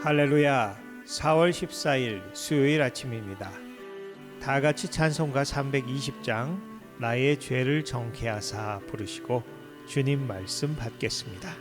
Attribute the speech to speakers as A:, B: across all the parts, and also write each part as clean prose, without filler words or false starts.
A: 할렐루야. 4월 14일 수요일 아침입니다. 다 같이 찬송가 320장 나의 죄를 정케하사 부르시고 주님 말씀 받겠습니다.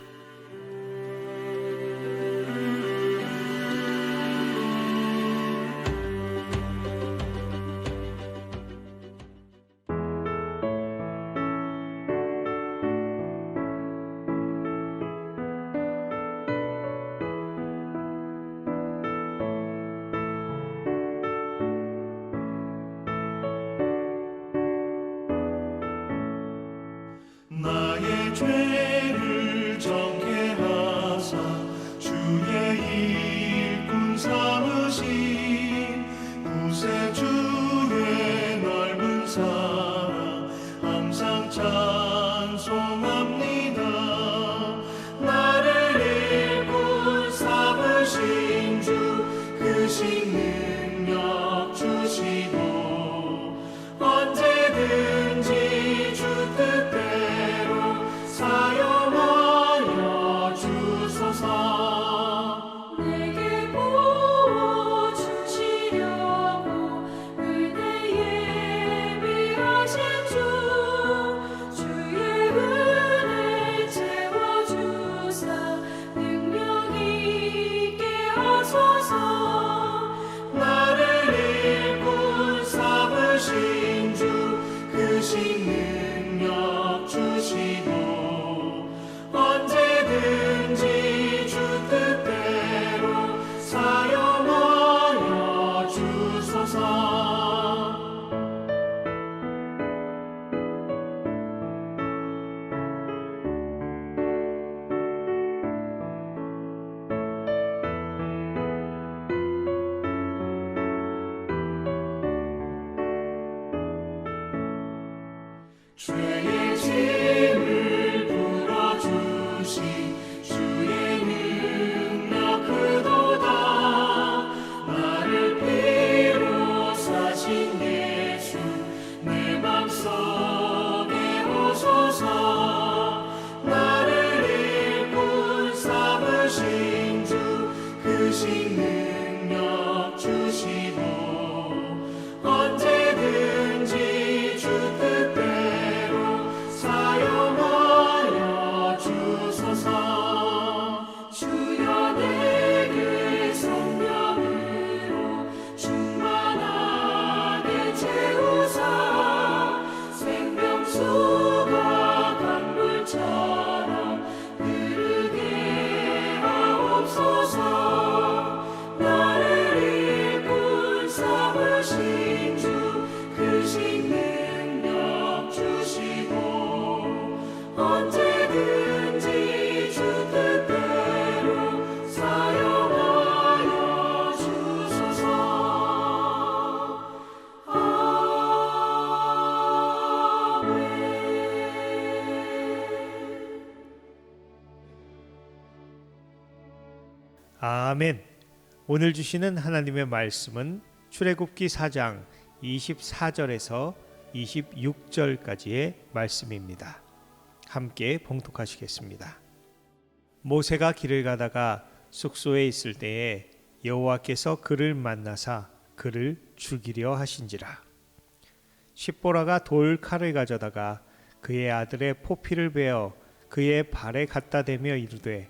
B: 나의 죄를 정케하사 주의 일꾼 삼으신 구세주의 넓은 사랑 항상 찬송합니다. 나를 일꾼 삼으신 주 크신 능력 주시고 언제든지 주 뜻대로 사용하여 주소서.
C: 내게 부어주시려고 은혜 예비하신 주의 은혜 채워주사 능력 있게 하소서.
B: 나를 일꾼 삼으신 주 크신 능력 주시고 언제든지 주 뜻대로 사용하여 주소서. 죄의 짐을 풀어주신 주의 능력 크도다. 나를 피로 사신 예수 내 맘속에 오소서. 나를 일꾼 삼으신 주 크신 능력 주시고 언제든지 주 뜻대로 사용하여 주소서.
C: 주여 내게 성령으로 충만하게 채우사 생명수가 강물처럼 흐르게 하옵소서. 나를 일꾼 삼으신 주 크신 능력 주시고 언제든지 주 뜻대로 사용하여 주소서.
A: 아멘. 오늘 주시는 하나님의 말씀은 출애굽기 4장 24절에서 26절까지의 말씀입니다. 함께 봉독하시겠습니다. 모세가 길을 가다가 숙소에 있을 때에 여호와께서 그를 만나사 그를 죽이려 하신지라. 십보라가 돌 칼을 가져다가 그의 아들의 포피를 베어 그의 발에 갖다 대며 이르되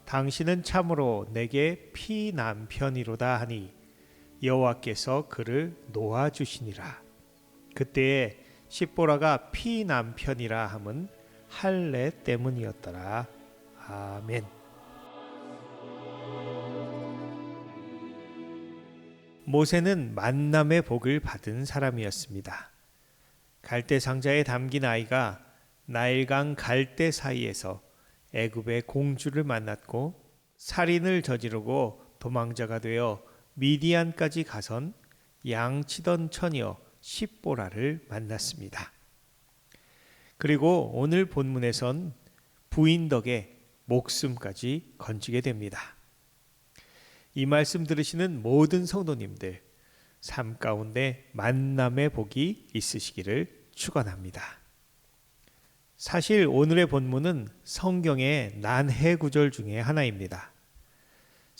A: 당신은 참으로 내게 피남편이로다 하니 여호와께서 그를 놓아 주시니라. 그때에 십보라가 피남편이라 함은 할례 때문이었더라. 아멘. 모세는 만남의 복을 받은 사람이었습니다. 갈대 상자에 담긴 아이가 나일강 갈대 사이에서 애굽의 공주를 만났고 살인을 저지르고 도망자가 되어 미디안까지 가선 양치던 처녀 십보라를 만났습니다. 그리고 오늘 본문에선 부인 덕에 목숨까지 건지게 됩니다. 이 말씀 들으시는 모든 성도님들, 삶 가운데 만남의 복이 있으시기를 축원합니다. 사실 오늘의 본문은 성경의 난해 구절 중에 하나입니다.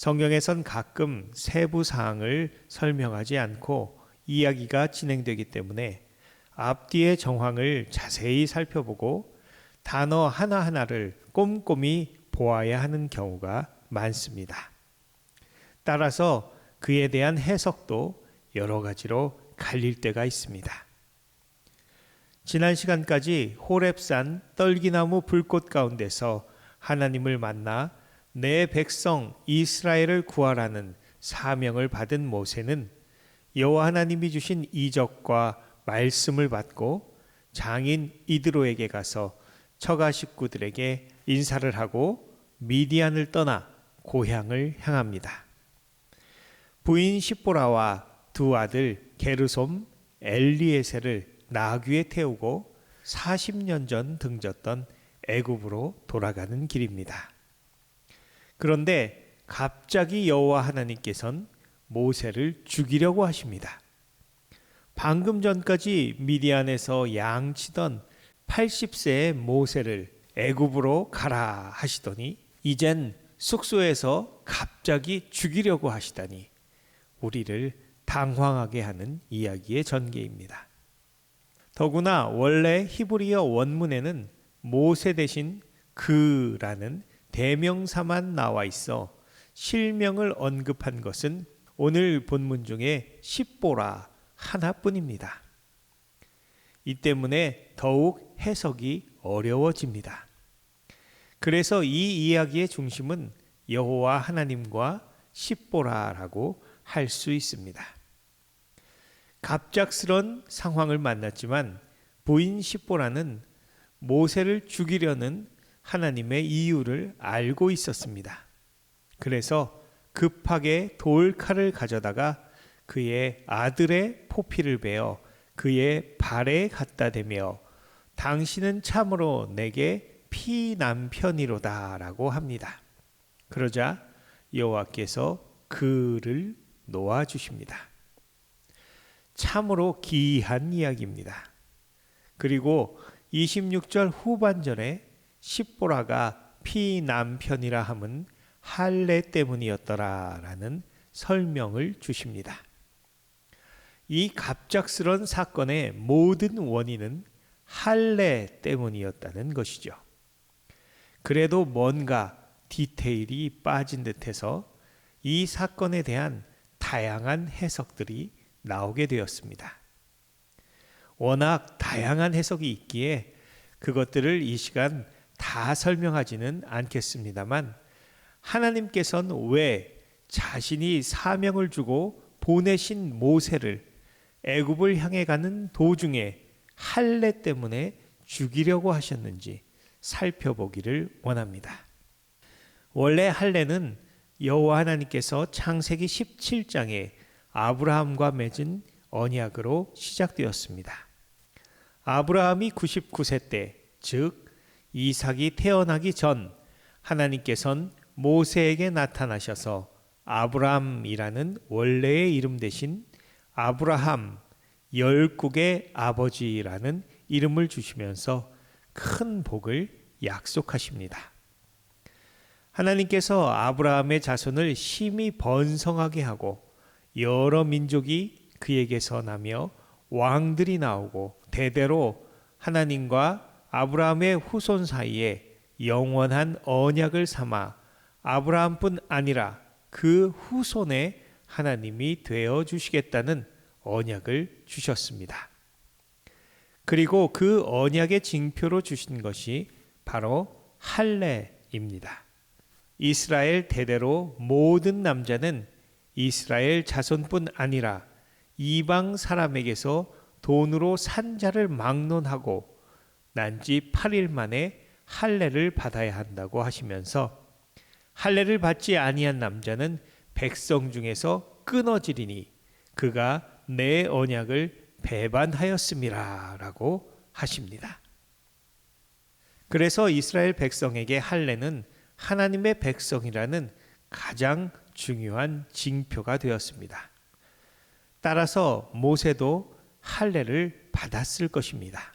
A: 성경에선 가끔 세부 사항을 설명하지 않고 이야기가 진행되기 때문에 앞뒤의 정황을 자세히 살펴보고 단어 하나하나를 꼼꼼히 보아야 하는 경우가 많습니다. 따라서 그에 대한 해석도 여러 가지로 갈릴 때가 있습니다. 지난 시간까지 호렙산 떨기나무 불꽃 가운데서 하나님을 만나 내 백성 이스라엘을 구하라는 사명을 받은 모세는 여호와 하나님이 주신 이적과 말씀을 받고 장인 이드로에게 가서 처가 식구들에게 인사를 하고 미디안을 떠나 고향을 향합니다. 부인 시보라와 두 아들 게르솜, 엘리에셀을 나귀에 태우고 40년 전 등졌던 애굽으로 돌아가는 길입니다. 그런데 갑자기 여호와 하나님께서는 모세를 죽이려고 하십니다. 방금 전까지 미디안에서 양치던 80세의 모세를 애굽으로 가라 하시더니 이젠 숙소에서 갑자기 죽이려고 하시다니 우리를 당황하게 하는 이야기의 전개입니다. 더구나 원래 히브리어 원문에는 모세 대신 그라는 대명사만 나와 있어 실명을 언급한 것은 오늘 본문 중에 십보라 하나뿐입니다. 이 때문에 더욱 해석이 어려워집니다. 그래서 이 이야기의 중심은 여호와 하나님과 십보라라고 할 수 있습니다. 갑작스런 상황을 만났지만 부인 십보라는 모세를 죽이려는 하나님의 이유를 알고 있었습니다. 그래서 급하게 돌칼을 가져다가 그의 아들의 포피를 베어 그의 발에 갖다 대며 당신은 참으로 내게 피남편이로다 라고 합니다. 그러자 여호와께서 그를 놓아주십니다. 참으로 기이한 이야기입니다. 그리고 26절 후반절에 십보라가 피남편이라 함은 할례 때문이었더라 라는 설명을 주십니다. 이 갑작스런 사건의 모든 원인은 할례 때문이었다는 것이죠. 그래도 뭔가 디테일이 빠진 듯해서 이 사건에 대한 다양한 해석들이 나오게 되었습니다. 워낙 다양한 해석이 있기에 그것들을 이 시간 다 설명하지는 않겠습니다만 하나님께서는 왜 자신이 사명을 주고 보내신 모세를 애굽을 향해 가는 도중에 할례 때문에 죽이려고 하셨는지 살펴보기를 원합니다. 원래 할례는 여호와 하나님께서 창세기 17장에 아브라함과 맺은 언약으로 시작되었습니다. 아브라함이 99세 때, 즉 이삭이 태어나기 전 하나님께서는 모세에게 나타나셔서 아브람이라는 원래의 이름 대신 아브라함, 열국의 아버지라는 이름을 주시면서 큰 복을 약속하십니다. 하나님께서 아브라함의 자손을 심히 번성하게 하고 여러 민족이 그에게서 나며 왕들이 나오고 대대로 하나님과 아브라함의 후손 사이에 영원한 언약을 삼아 아브라함뿐 아니라 그 후손에 하나님이 되어 주시겠다는 언약을 주셨습니다. 그리고 그 언약의 징표로 주신 것이 바로 할례입니다. 이스라엘 대대로 모든 남자는 이스라엘 자손뿐 아니라 이방 사람에게서 돈으로 산자를 막론하고 난지 8일 만에 할례를 받아야 한다고 하시면서 할례를 받지 아니한 남자는 백성 중에서 끊어지리니 그가 내 언약을 배반하였음이라 라고 하십니다. 그래서 이스라엘 백성에게 할례는 하나님의 백성이라는 가장 중요한 징표가 되었습니다. 따라서 모세도 할례를 받았을 것입니다.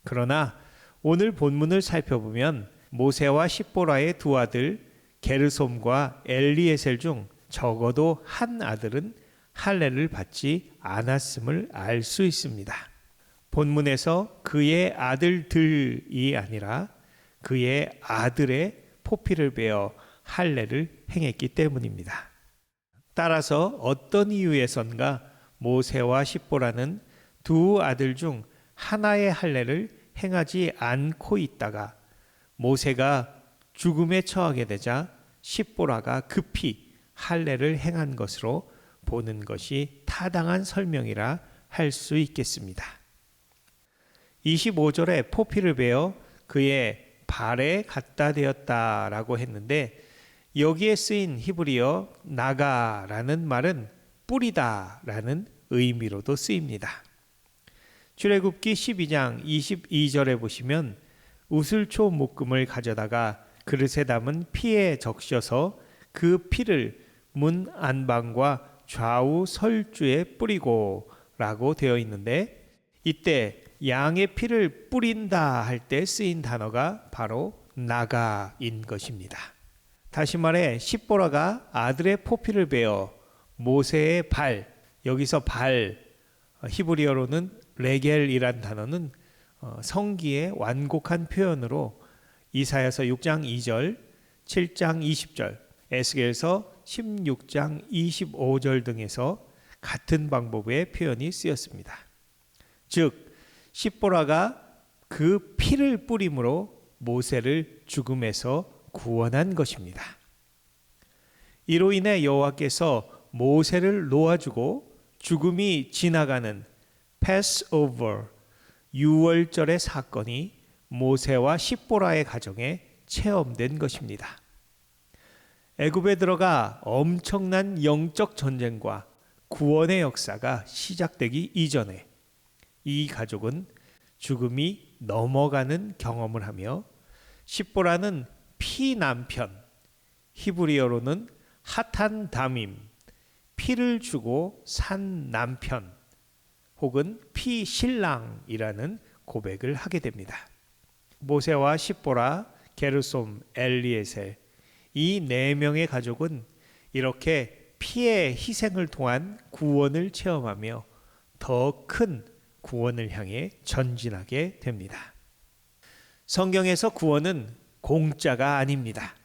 A: 그러나 오늘 본문을 살펴보면 모세와 십보라의 두 아들 게르솜과 엘리에셀 중 적어도 한 아들은 할례를 받지 않았음을 알 수 있습니다. 본문에서 그의 아들들이 아니라 그의 아들의 포피를 베어 할례를 행했기 때문입니다. 따라서 어떤 이유에선가 모세와 십보라는 두 아들 중 하나의 할례를 행하지 않고 있다가 모세가 죽음에 처하게 되자 십보라가 급히 할례를 행한 것으로 보는 것이 타당한 설명이라 할 수 있겠습니다. 25절에 포피를 베어 그의 발에 갖다 대었다라고 했는데 여기에 쓰인 히브리어 나가라는 말은 뿌리다라는 의미로도 쓰입니다. 출애굽기 12장 22절에 보시면 우슬초 묶음을 가져다가 그릇에 담은 피에 적셔서 그 피를 문 안방과 좌우 설주에 뿌리고 라고 되어 있는데 이때 양의 피를 뿌린다 할 때 쓰인 단어가 바로 나가인 것입니다. 다시 말해 십보라가 아들의 포피를 베어 모세의 발, 여기서 발, 히브리어로는 레겔이란 단어는 성기의 완곡한 표현으로 이사야서 6장 2절, 7장 20절, 에스겔서 16장 25절 등에서 같은 방법의 표현이 쓰였습니다. 즉 십보라가 그 피를 뿌림으로 모세를 죽음에서 구원한 것입니다. 이로 인해 여호와께서 모세를 놓아주고 죽음이 지나가는 패스오버 유월절의 사건이 모세와 십보라의 가정에 체험된 것입니다. 애굽에 들어가 엄청난 영적 전쟁과 구원의 역사가 시작되기 이전에 이 가족은 죽음이 넘어가는 경험을 하며 십보라는 피 남편, 히브리어로는 하탄 담임, 피를 주고 산 남편 혹은 피 신랑이라는 고백을 하게 됩니다. 모세와 십보라, 게르솜, 엘리에셀 이 네 명의 가족은 이렇게 피의 희생을 통한 구원을 체험하며 더 큰 구원을 향해 전진하게 됩니다. 성경에서 구원은 공짜가 아닙니다.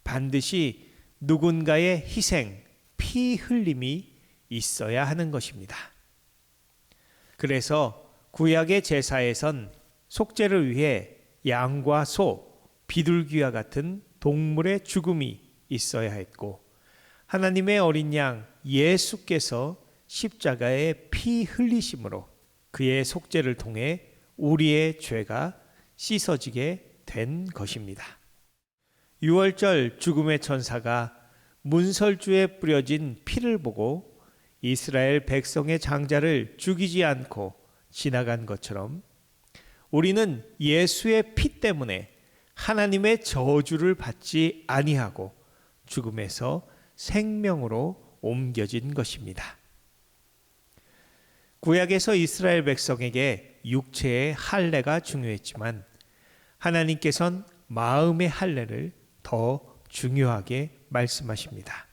A: 반드시 누군가의 희생, 피 흘림이 있어야 하는 것입니다. 그래서 구약의 제사에선 속죄를 위해 양과 소, 비둘기와 같은 동물의 죽음이 있어야 했고 하나님의 어린 양 예수께서 십자가의 피 흘리심으로 그의 속죄를 통해 우리의 죄가 씻어지게 된 것입니다. 유월절 죽음의 천사가 문설주에 뿌려진 피를 보고 이스라엘 백성의 장자를 죽이지 않고 지나간 것처럼 우리는 예수의 피 때문에 하나님의 저주를 받지 아니하고 죽음에서 생명으로 옮겨진 것입니다. 구약에서 이스라엘 백성에게 육체의 할례가 중요했지만 하나님께서는 마음의 할례를 더 중요하게 말씀하십니다.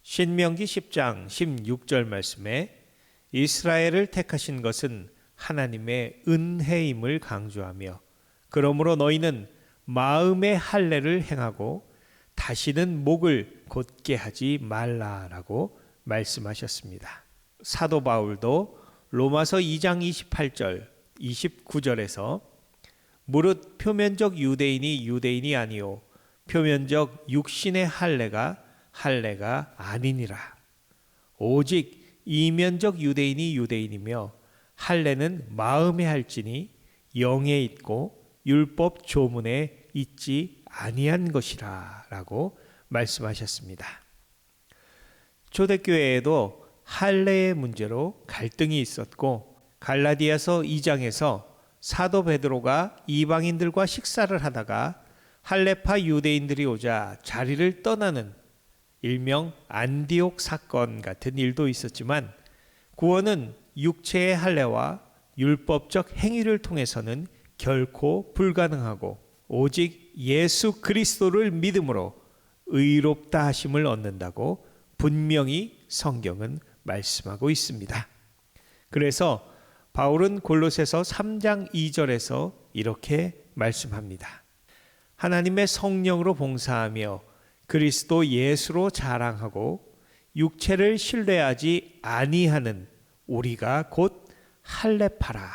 A: 신명기 10장 16절 말씀에 이스라엘을 택하신 것은 하나님의 은혜임을 강조하며 그러므로 너희는 마음의 할례를 행하고 다시는 목을 곧게 하지 말라라고 말씀하셨습니다. 사도 바울도 로마서 2장 28절 29절에서 무릇 표면적 유대인이 유대인이 아니요 표면적 육신의 할례가 아니니라. 오직 이면적 유대인이 유대인이며 할례는 마음에 할지니 영에 있고 율법 조문에 있지 아니한 것이라 라고 말씀하셨습니다. 초대교회에도 할례의 문제로 갈등이 있었고 갈라디아서 2장에서 사도 베드로가 이방인들과 식사를 하다가 할례파 유대인들이 오자 자리를 떠나는 일명 안디옥 사건 같은 일도 있었지만 구원은 육체의 할례와 율법적 행위를 통해서는 결코 불가능하고 오직 예수 그리스도를 믿음으로 의롭다 하심을 얻는다고 분명히 성경은 말씀하고 있습니다. 그래서 바울은 골로새서 3장 2절에서 이렇게 말씀합니다. 하나님의 성령으로 봉사하며 그리스도 예수로 자랑하고 육체를 신뢰하지 아니하는 우리가 곧 할례파라.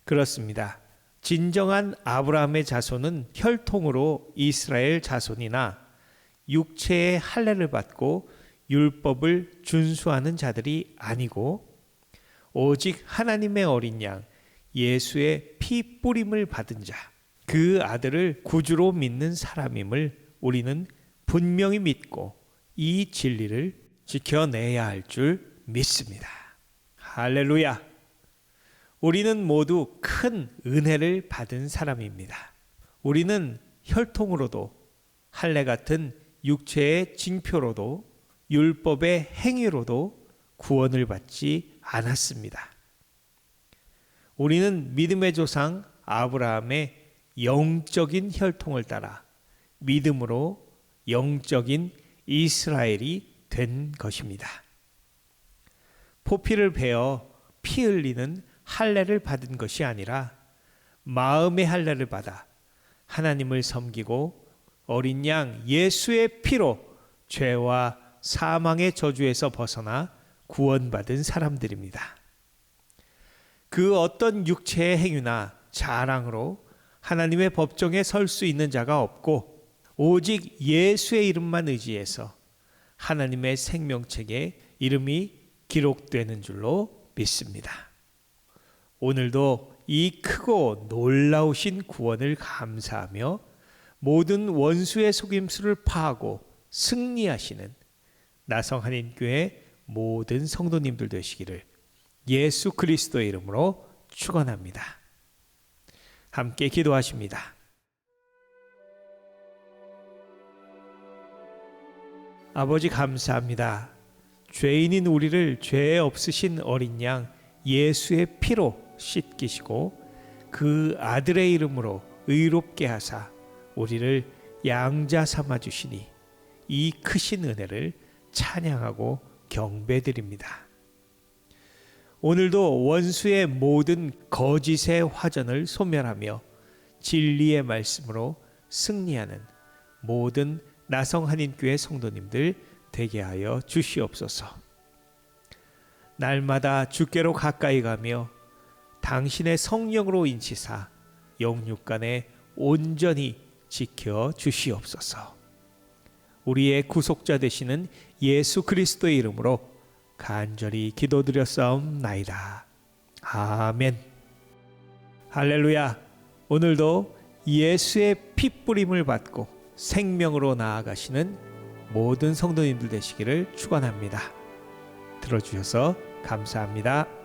A: 그렇습니다. 진정한 아브라함의 자손은 혈통으로 이스라엘 자손이나 육체의 할례를 받고 율법을 준수하는 자들이 아니고 오직 하나님의 어린 양 예수의 피 뿌림을 받은 자, 그 아들을 구주로 믿는 사람임을 우리는 분명히 믿고 이 진리를 지켜내야 할 줄 믿습니다. 할렐루야! 우리는 모두 큰 은혜를 받은 사람입니다. 우리는 혈통으로도 할례 같은 육체의 징표로도 율법의 행위로도 구원을 받지 않았습니다. 우리는 믿음의 조상 아브라함의 영적인 혈통을 따라 믿음으로 영적인 이스라엘이 된 것입니다. 포피를 베어 피 흘리는 할례를 받은 것이 아니라 마음의 할례를 받아 하나님을 섬기고 어린 양 예수의 피로 죄와 사망의 저주에서 벗어나 구원받은 사람들입니다. 그 어떤 육체의 행위나 자랑으로 하나님의 법정에 설 수 있는 자가 없고 오직 예수의 이름만 의지해서 하나님의 생명책에 이름이 기록되는 줄로 믿습니다. 오늘도 이 크고 놀라우신 구원을 감사하며 모든 원수의 속임수를 파하고 승리하시는 나성한인교회 모든 성도님들 되시기를 예수 그리스도의 이름으로 축원합니다. 함께 기도하십니다. 아버지 감사합니다. 죄인인 우리를 죄 없으신 어린 양 예수의 피로 씻기시고 그 아들의 이름으로 의롭게 하사 우리를 양자 삼아 주시니 이 크신 은혜를 찬양하고 경배드립니다. 오늘도 원수의 모든 거짓의 화전을 소멸하며 진리의 말씀으로 승리하는 모든 나성한인교회 성도님들 되게 하여 주시옵소서. 날마다 주께로 가까이 가며 당신의 성령으로 인치사 영육간에 온전히 지켜 주시옵소서. 우리의 구속자 되시는 예수 그리스도의 이름으로 간절히 기도드렸사옵나이다. 아멘. 할렐루야. 오늘도 예수의 피 뿌림을 받고 생명으로 나아가시는 모든 성도님들 되시기를 축원합니다. 들어주셔서 감사합니다.